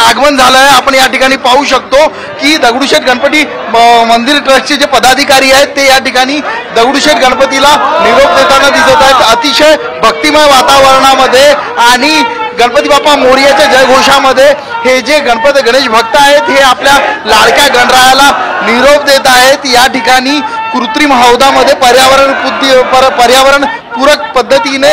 आगमन झालं आहे। आपण या ठिकाणी पाहू शकतो की दगडूशेठ गणपती मंदिर ट्रस्टचे जे पदाधिकारी आहेत ते या ठिकाणी दगडूशेठ गणपतीला निरोप देताना दिसत आहेत। अतिशय भक्तिमय वातावरणामध्ये आणि गणपती बाप्पा मोरयाच्या जयघोषामध्ये हे जे गणेश भक्त आहेत हे आपल्या लाडक्या गणरायाला निरोप देत आहेत। या ठिकाणी कृत्रिम हौदामध्ये पर्यावरण पूरक पद्धतीने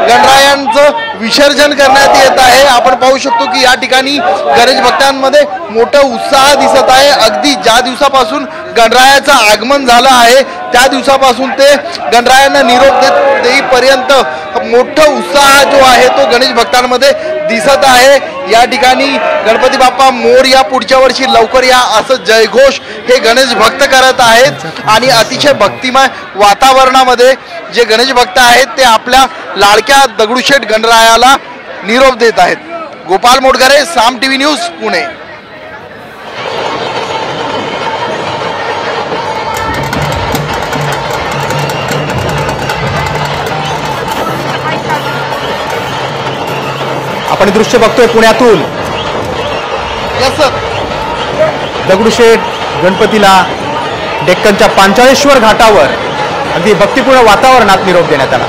गणरायांचं विसर्जन करण्यात येत आहे। आपण पाहू शकतो की या ठिकाणी गणेश भक्तांमध्ये मोठा उत्साह दिसत आहे। अगदी ज्या दिवसापासून गणरायाचं आगमन झालं आहे त्या दिवसापासून ते गणरायांना निरोप देईपर्यंत मोठा उत्साह जो आहे तो गणेश भक्तांमध्ये दिसत आहे। या ठिकाणी गणपती बाप्पा मोरया, पुढच्या वर्षी लवकर या असं जयघोष हे गणेश भक्त करत आहेत आणि अतिशय भक्तिमय वातावरणामध्ये जे गणेश भक्त आहेत ते आपल्या लाडक्या दगडूशेठ गणरायाला निरोप देत आहेत। गोपाल मोटघरे, साम टीव्ही न्यूज, पुणे। आपण दृश्य बघतोय पुण्यातून दगडूशेठ गणपतीला डेक्कनच्या पांचाळेश्वर घाटावर अगदी भक्तिपूर्ण वातावरणात निरोप देण्यात आला।